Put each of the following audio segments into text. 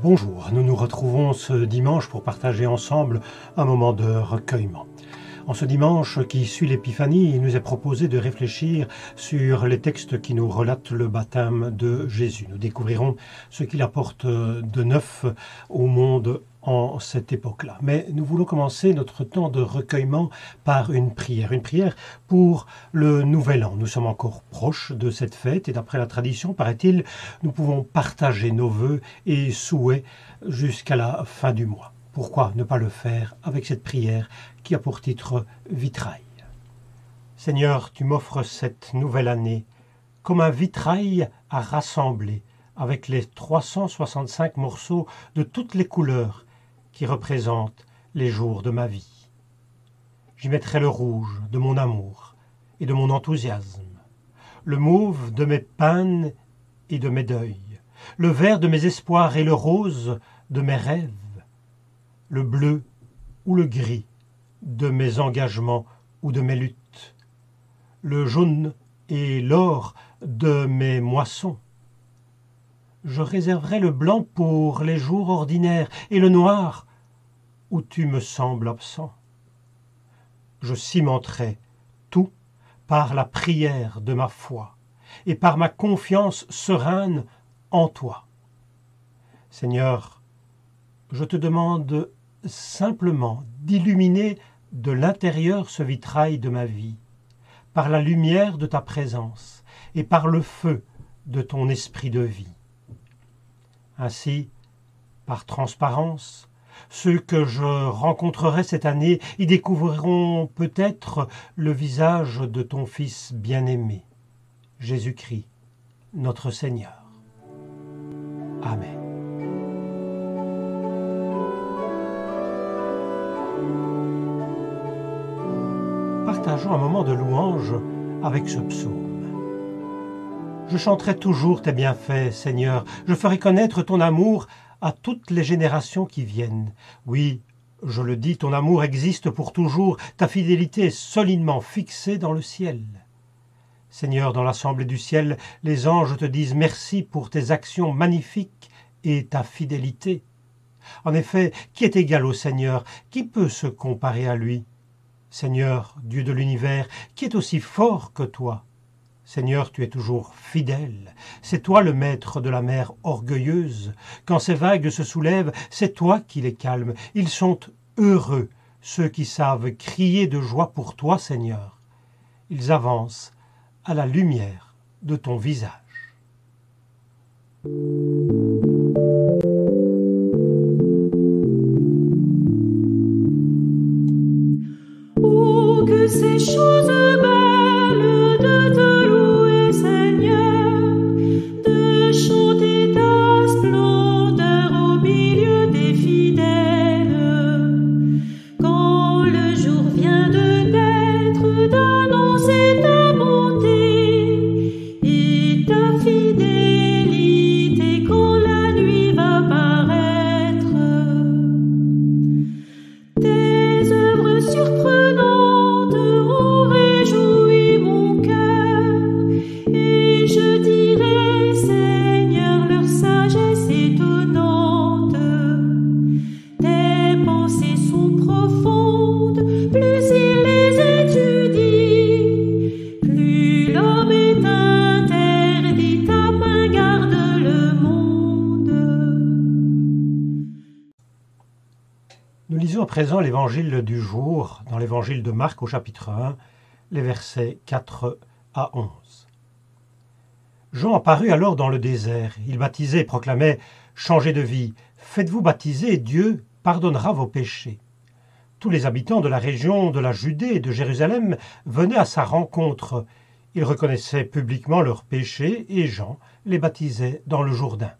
Bonjour, nous nous retrouvons ce dimanche pour partager ensemble un moment de recueillement. En ce dimanche qui suit l'Épiphanie, il nous est proposé de réfléchir sur les textes qui nous relatent le baptême de Jésus. Nous découvrirons ce qu'il apporte de neuf au monde en cette époque-là. Mais nous voulons commencer notre temps de recueillement par une prière pour le Nouvel An. Nous sommes encore proches de cette fête et d'après la tradition, paraît-il, nous pouvons partager nos vœux et souhaits jusqu'à la fin du mois. Pourquoi ne pas le faire avec cette prière qui a pour titre Vitrail? Seigneur, tu m'offres cette nouvelle année comme un vitrail à rassembler avec les 365 morceaux de toutes les couleurs qui représentent les jours de ma vie. J'y mettrai le rouge de mon amour et de mon enthousiasme, le mauve de mes peines et de mes deuils, le vert de mes espoirs et le rose de mes rêves, le bleu ou le gris de mes engagements ou de mes luttes, le jaune et l'or de mes moissons. Je réserverai le blanc pour les jours ordinaires et le noir où tu me sembles absent. Je cimenterai tout par la prière de ma foi et par ma confiance sereine en toi. Seigneur, je te demande simplement d'illuminer de l'intérieur ce vitrail de ma vie, par la lumière de ta présence et par le feu de ton esprit de vie. Ainsi, par transparence, ceux que je rencontrerai cette année y découvriront peut-être le visage de ton Fils bien-aimé, Jésus-Christ, notre Seigneur. Amen. Partageons un moment de louange avec ce psaume. Je chanterai toujours tes bienfaits, Seigneur. Je ferai connaître ton amour à toutes les générations qui viennent. Oui, je le dis, ton amour existe pour toujours. Ta fidélité est solidement fixée dans le ciel. Seigneur, dans l'assemblée du ciel, les anges te disent merci pour tes actions magnifiques et ta fidélité. En effet, qui est égal au Seigneur? Qui peut se comparer à lui? Seigneur, Dieu de l'univers, qui est aussi fort que toi? Seigneur, tu es toujours fidèle. C'est toi le maître de la mer orgueilleuse. Quand ces vagues se soulèvent, c'est toi qui les calmes. Ils sont heureux, ceux qui savent crier de joie pour toi, Seigneur. Ils avancent à la lumière de ton visage. Oh, que ces choses belles de te louer, Seigneur, de chanter ta splendeur au milieu des fidèles. Quand le jour vient de naître, d'annoncer ta bonté et ta fidélité quand la nuit va paraître. Tes œuvres surprenantes ont réjoui mon cœur, et je dirai, Seigneur, leur sagesse étonnante. Tes pensées sont profondes, plus il les étudie, plus l'homme est interdit, ta main garde le monde. Nous lisons à présent l'évangile du jour, dans l'évangile de Marc au chapitre 1, les versets 4 à 11. Jean apparut alors dans le désert. Il baptisait et proclamait « Changez de vie, faites-vous baptiser et Dieu pardonnera vos péchés ». Tous les habitants de la région de la Judée et de Jérusalem venaient à sa rencontre. Ils reconnaissaient publiquement leurs péchés et Jean les baptisait dans le Jourdain.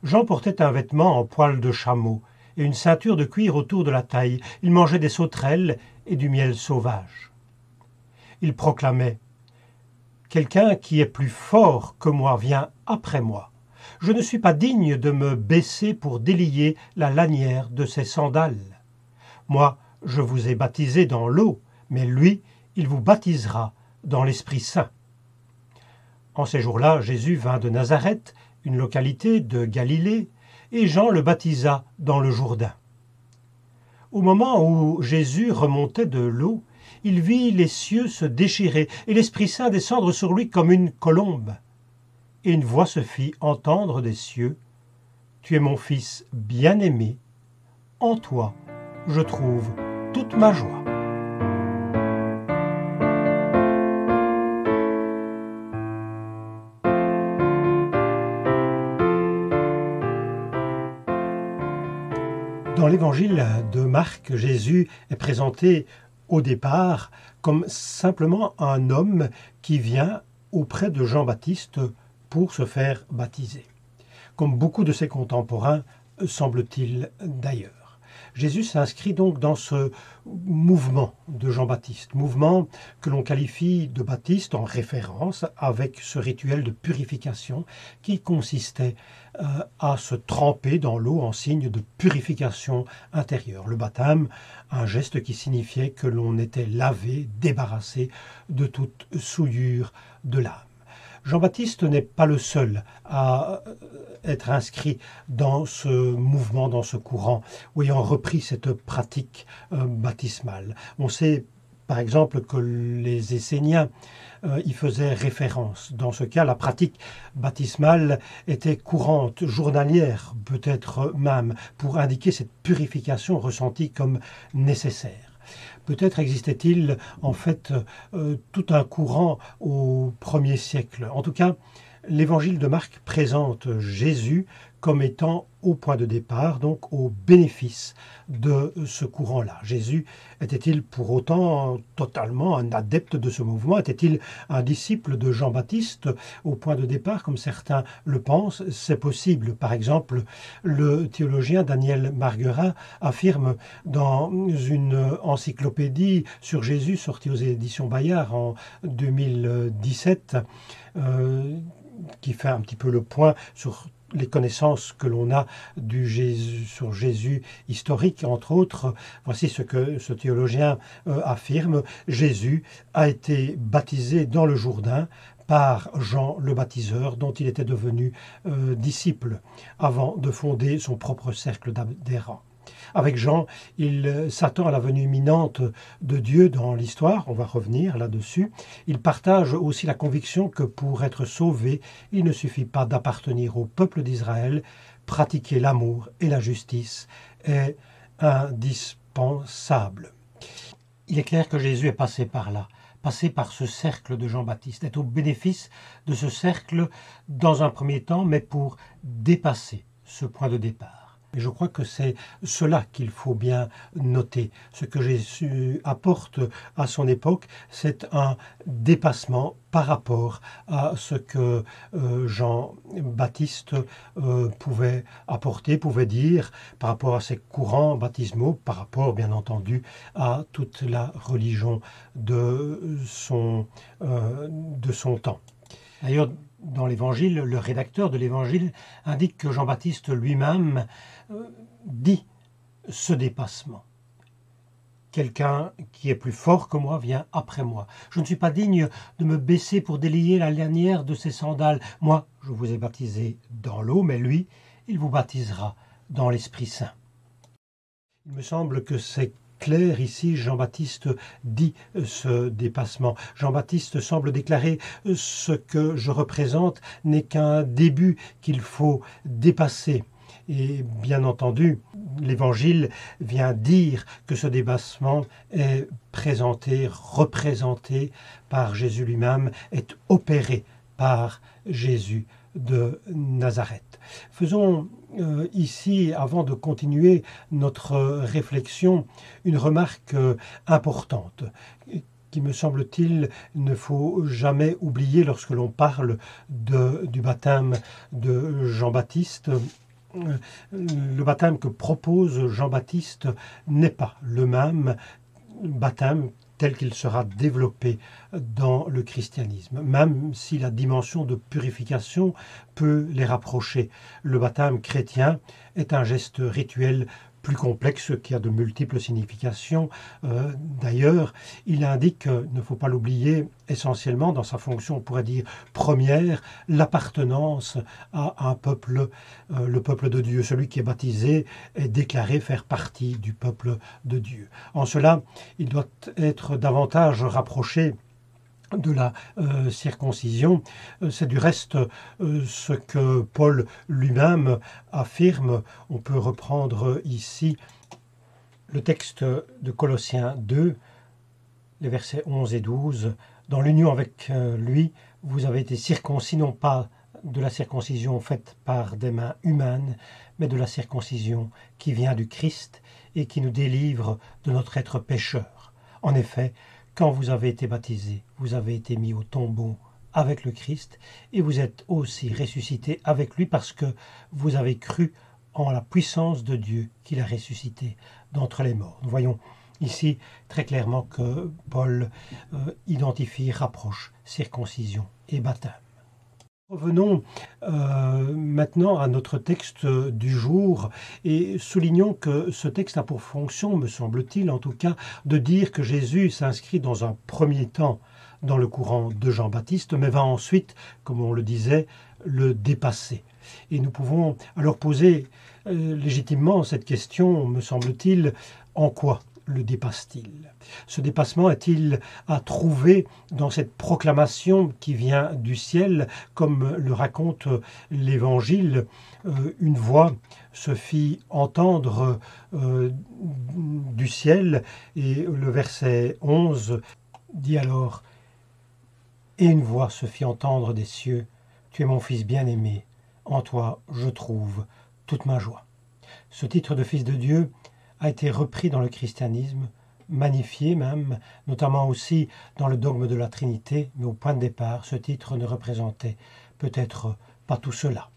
Jean portait un vêtement en poil de chameau et une ceinture de cuir autour de la taille. Il mangeait des sauterelles et du miel sauvage. Il proclamait « Quelqu'un qui est plus fort que moi vient après moi. Je ne suis pas digne de me baisser pour délier la lanière de ses sandales. Moi, je vous ai baptisé dans l'eau, mais lui, il vous baptisera dans l'Esprit Saint. » En ces jours-là, Jésus vint de Nazareth, une localité de Galilée, et Jean le baptisa dans le Jourdain. Au moment où Jésus remontait de l'eau, il vit les cieux se déchirer et l'Esprit Saint descendre sur lui comme une colombe. Et une voix se fit entendre des cieux. « Tu es mon Fils bien-aimé, en toi je trouve toute ma joie. » Dans l'évangile de Marc, Jésus est présenté au départ comme simplement un homme qui vient auprès de Jean-Baptiste pour se faire baptiser, comme beaucoup de ses contemporains, semble-t-il d'ailleurs. Jésus s'inscrit donc dans ce mouvement de Jean-Baptiste, mouvement que l'on qualifie de baptiste en référence avec ce rituel de purification qui consistait à se tremper dans l'eau en signe de purification intérieure. Le baptême, un geste qui signifiait que l'on était lavé, débarrassé de toute souillure de l'âme. Jean-Baptiste n'est pas le seul à être inscrit dans ce mouvement, dans ce courant, ou ayant repris cette pratique baptismale. On sait par exemple que les Esséniens y faisaient référence. Dans ce cas, la pratique baptismale était courante, journalière peut-être même, pour indiquer cette purification ressentie comme nécessaire. Peut-être existait-il en fait tout un courant au 1er siècle. En tout cas, l'évangile de Marc présente Jésus comme étant au point de départ, donc au bénéfice de ce courant-là. Jésus était-il pour autant totalement un adepte de ce mouvement? Était-il un disciple de Jean-Baptiste au point de départ, comme certains le pensent? C'est possible. Par exemple, le théologien Daniel Marguerin affirme dans une encyclopédie sur Jésus sortie aux éditions Bayard en 2017, qui fait un petit peu le point sur les connaissances que l'on a sur Jésus historique, entre autres. Voici ce que ce théologien affirme. Jésus a été baptisé dans le Jourdain par Jean le baptiseur, dont il était devenu disciple, avant de fonder son propre cercle d'adhérents. Avec Jean, il s'attend à la venue imminente de Dieu dans l'histoire, on va revenir là-dessus. Il partage aussi la conviction que pour être sauvé, il ne suffit pas d'appartenir au peuple d'Israël. Pratiquer l'amour et la justice est indispensable. Il est clair que Jésus est passé par là, passé par ce cercle de Jean-Baptiste, est au bénéfice de ce cercle dans un premier temps, mais pour dépasser ce point de départ. Et je crois que c'est cela qu'il faut bien noter. Ce que Jésus apporte à son époque, c'est un dépassement par rapport à ce que Jean-Baptiste pouvait apporter, pouvait dire, par rapport à ses courants baptismaux, par rapport bien entendu à toute la religion de son temps. D'ailleurs, dans l'Évangile, le rédacteur de l'Évangile indique que Jean-Baptiste lui-même dit ce dépassement. Quelqu'un qui est plus fort que moi vient après moi. Je ne suis pas digne de me baisser pour délier la lanière de ses sandales. Moi, je vous ai baptisé dans l'eau, mais lui, il vous baptisera dans l'Esprit Saint. Il me semble que c'est clair ici, Jean-Baptiste dit ce dépassement. Jean-Baptiste semble déclarer ce que je représente n'est qu'un début qu'il faut dépasser. Et bien entendu, l'Évangile vient dire que ce dépassement est présenté, représenté par Jésus lui-même, est opéré par Jésus de Nazareth. Faisons ici, avant de continuer notre réflexion, une remarque importante qui, me semble-t-il, ne faut jamais oublier lorsque l'on parle du baptême de Jean-Baptiste. Le baptême que propose Jean-Baptiste n'est pas le même baptême tel qu'il sera développé dans le christianisme, même si la dimension de purification peut les rapprocher. Le baptême chrétien est un geste rituel plus complexe qui a de multiples significations. D'ailleurs, il indique, ne faut pas l'oublier, essentiellement dans sa fonction, on pourrait dire première, l'appartenance à un peuple, le peuple de Dieu. Celui qui est baptisé est déclaré faire partie du peuple de Dieu. En cela, il doit être davantage rapproché de la circoncision. C'est du reste ce que Paul lui-même affirme. On peut reprendre ici le texte de Colossiens 2, les versets 11 et 12. Dans l'union avec lui, vous avez été circoncis, non pas de la circoncision faite par des mains humaines, mais de la circoncision qui vient du Christ et qui nous délivre de notre être pécheur. En effet, quand vous avez été baptisés, vous avez été mis au tombeau avec le Christ et vous êtes aussi ressuscités avec lui parce que vous avez cru en la puissance de Dieu qui l'a ressuscité d'entre les morts. Nous voyons ici très clairement que Paul identifie, rapproche circoncision et baptême. Revenons maintenant à notre texte du jour et soulignons que ce texte a pour fonction, me semble-t-il en tout cas, de dire que Jésus s'inscrit dans un premier temps dans le courant de Jean-Baptiste, mais va ensuite, comme on le disait, le dépasser. Et nous pouvons alors poser légitimement cette question, me semble-t-il, en quoi le dépasse-t-il? Ce dépassement est-il à trouver dans cette proclamation qui vient du ciel, comme le raconte l'Évangile? Une voix se fit entendre du ciel, et le verset 11 dit alors « Et une voix se fit entendre des cieux, tu es mon fils bien-aimé, en toi je trouve toute ma joie. » Ce titre de fils de Dieu a été repris dans le christianisme, magnifié même, notamment aussi dans le dogme de la Trinité, mais au point de départ, ce titre ne représentait peut-être pas tout cela.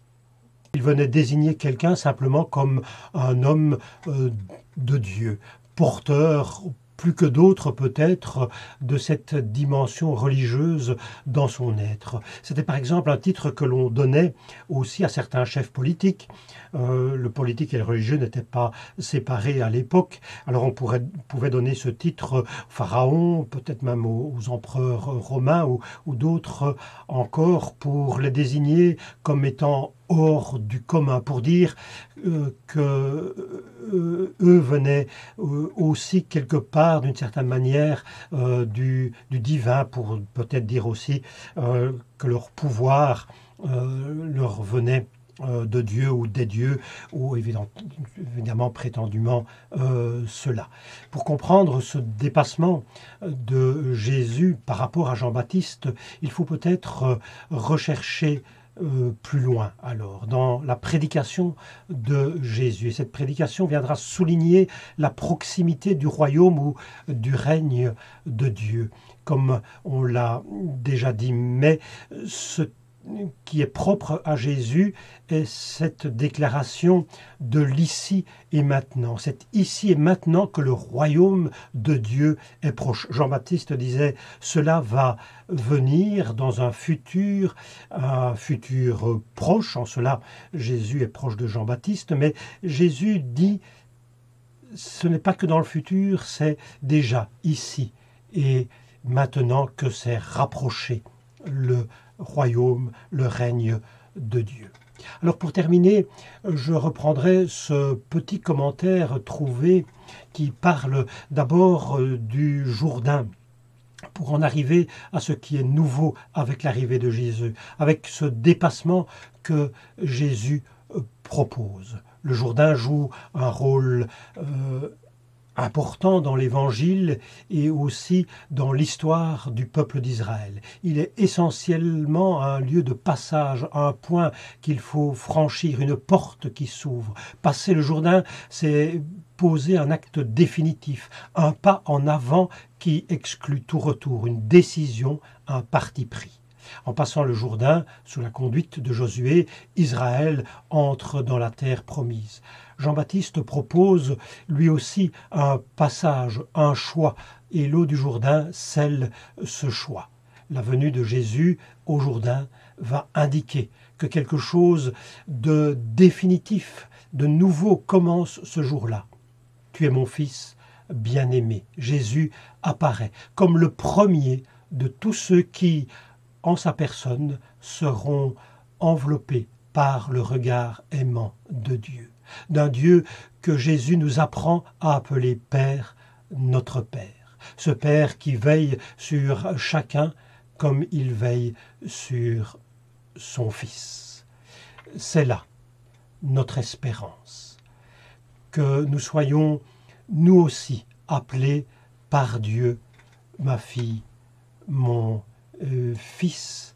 Il venait désigner quelqu'un simplement comme un homme de Dieu, porteur plus que d'autres peut-être de cette dimension religieuse dans son être. C'était par exemple un titre que l'on donnait aussi à certains chefs politiques. Le politique et le religieux n'étaient pas séparés à l'époque, alors on pouvait donner ce titre au pharaon, peut-être même aux empereurs romains ou d'autres encore, pour les désigner comme étant hors du commun, pour dire que eux venaient aussi quelque part d'une certaine manière du divin, pour peut-être dire aussi que leur pouvoir leur venait de Dieu ou des dieux, ou évidemment prétendument cela. Pour comprendre ce dépassement de Jésus par rapport à Jean-Baptiste, il faut peut-être rechercher plus loin alors, dans la prédication de Jésus. Et cette prédication viendra souligner la proximité du royaume ou du règne de Dieu, comme on l'a déjà dit. Mais ce qui est propre à Jésus est cette déclaration de l'ici et maintenant. C'est ici et maintenant que le royaume de Dieu est proche. Jean-Baptiste disait, cela va venir dans un futur proche. En cela, Jésus est proche de Jean-Baptiste, mais Jésus dit, ce n'est pas que dans le futur, c'est déjà ici et maintenant que c'est rapproché le royaume, le règne de Dieu. Alors pour terminer, je reprendrai ce petit commentaire trouvé qui parle d'abord du Jourdain, pour en arriver à ce qui est nouveau avec l'arrivée de Jésus, avec ce dépassement que Jésus propose. Le Jourdain joue un rôle important dans l'Évangile et aussi dans l'histoire du peuple d'Israël. Il est essentiellement un lieu de passage, un point qu'il faut franchir, une porte qui s'ouvre. Passer le Jourdain, c'est poser un acte définitif, un pas en avant qui exclut tout retour, une décision, un parti pris. En passant le Jourdain, sous la conduite de Josué, Israël entre dans la terre promise. Jean-Baptiste propose lui aussi un passage, un choix, et l'eau du Jourdain scelle ce choix. La venue de Jésus au Jourdain va indiquer que quelque chose de définitif, de nouveau commence ce jour-là. Tu es mon fils bien-aimé. Jésus apparaît comme le premier de tous ceux qui, en sa personne, seront enveloppés par le regard aimant de Dieu, d'un Dieu que Jésus nous apprend à appeler Père, notre Père, ce Père qui veille sur chacun comme il veille sur son Fils. C'est là notre espérance, que nous soyons nous aussi appelés par Dieu, ma fille, mon fils,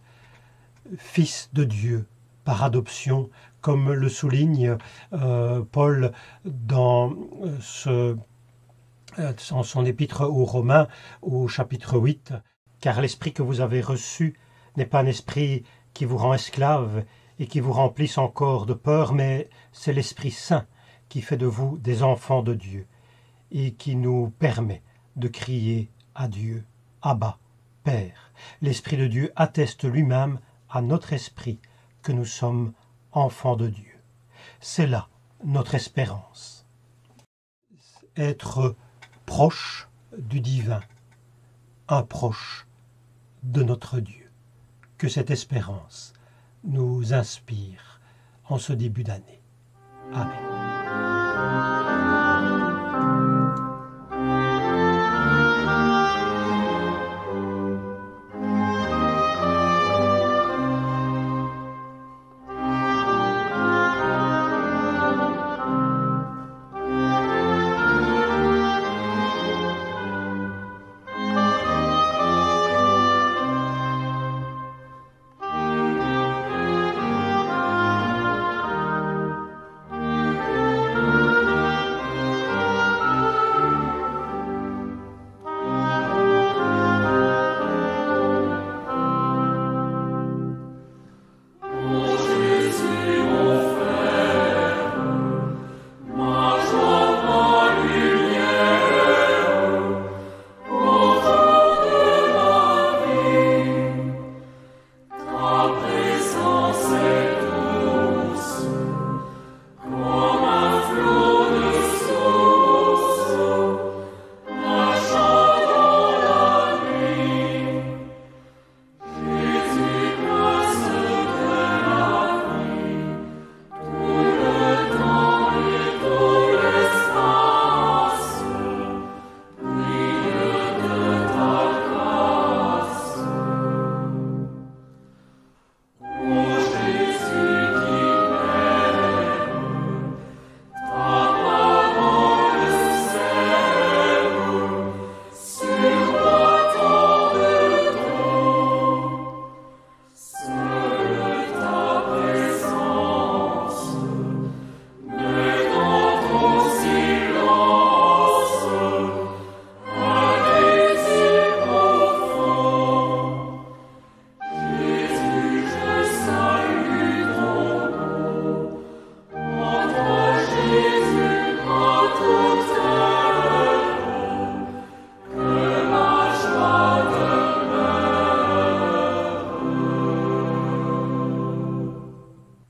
fils de Dieu par adoption, comme le souligne Paul dans son épître aux Romains au chapitre 8, car l'esprit que vous avez reçu n'est pas un esprit qui vous rend esclave et qui vous remplisse encore de peur, mais c'est l'Esprit Saint qui fait de vous des enfants de Dieu et qui nous permet de crier à Dieu, Abba, Père. L'Esprit de Dieu atteste lui-même à notre esprit que nous sommes enfants de Dieu. C'est là notre espérance. Être proche du divin, un proche de notre Dieu. Que cette espérance nous inspire en ce début d'année. Amen.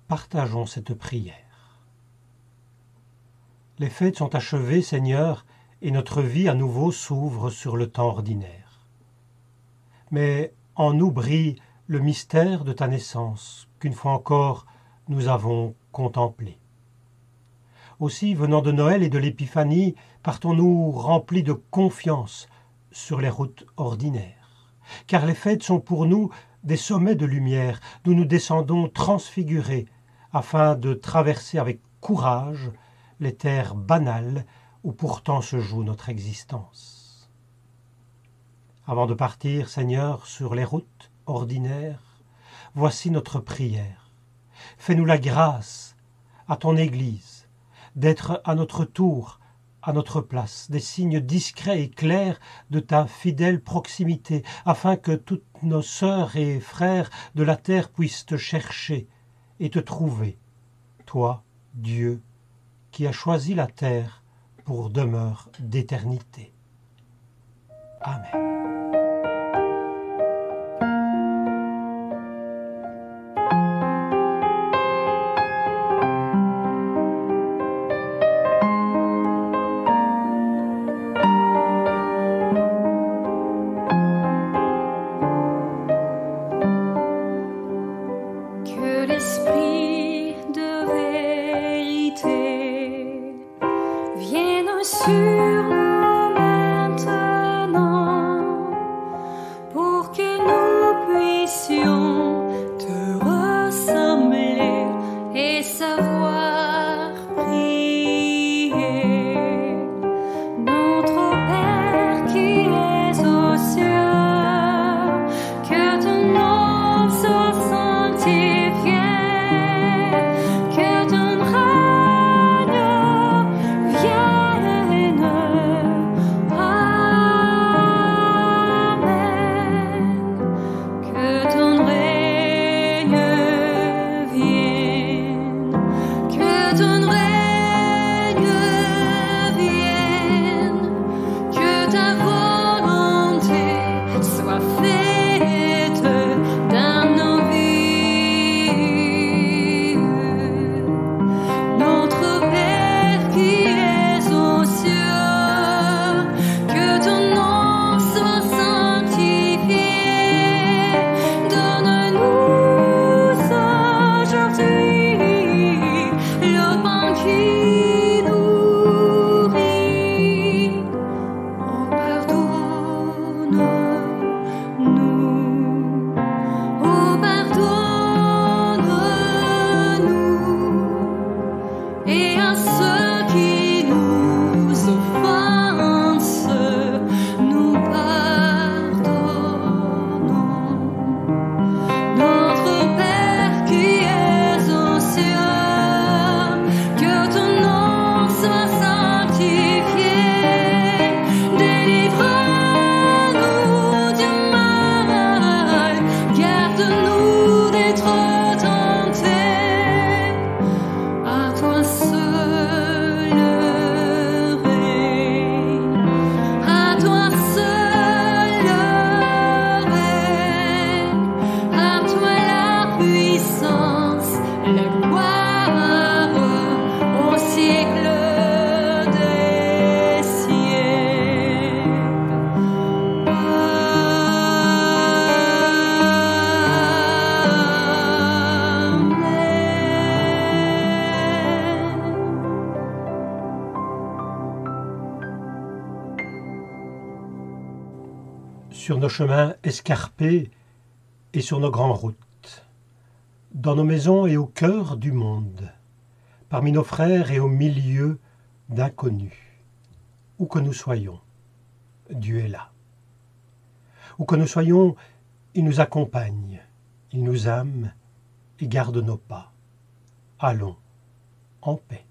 Partageons cette prière. Les fêtes sont achevées, Seigneur, et notre vie à nouveau s'ouvre sur le temps ordinaire. Mais en nous brille le mystère de ta naissance, qu'une fois encore nous avons contemplé. Aussi, venant de Noël et de l'Épiphanie, partons-nous remplis de confiance sur les routes ordinaires. Car les fêtes sont pour nous des sommets de lumière, d'où nous descendons transfigurés, afin de traverser avec courage les terres banales où pourtant se joue notre existence. Avant de partir, Seigneur, sur les routes ordinaires, voici notre prière. Fais-nous la grâce, à ton Église, d'être à notre tour, à notre place, des signes discrets et clairs de ta fidèle proximité, afin que toutes nos sœurs et frères de la terre puissent te chercher et te trouver, toi, Dieu, qui as choisi la terre pour demeure d'éternité. Amen. que l'esprit de vérité vienne sur nous maintenant, pour que nous puissions te ressembler et savoir prier. Notre Père qui es aux cieux, que ton nom soit sanctifié, que ton règne vienne. Amen. Que ton règne vienne. Que ton règne vienne. Que ta volonté soit faite dans nos vies. Notre Père qui es aux cieux, que ton nom soit sanctifié. Donne-nous aujourd'hui le pain qui nourrit. Oh, pardonne-nous. Oh, pardonne-nous. Et à ceux qui nous offensent, nous pardonnons. Notre Père qui es aux cieux, que ton nom soit sanctifié. Délivre-nous du mal, garde-nous d'être tentés. À toi seul le règne, à toi seul le règne, à toi la puissance, la gloire au siècle des siècles. Sur nos chemins escarpés et sur nos grandes routes, dans nos maisons et au cœur du monde, parmi nos frères et au milieu d'inconnus, où que nous soyons, Dieu est là. Où que nous soyons, il nous accompagne, il nous aime et garde nos pas. Allons en paix.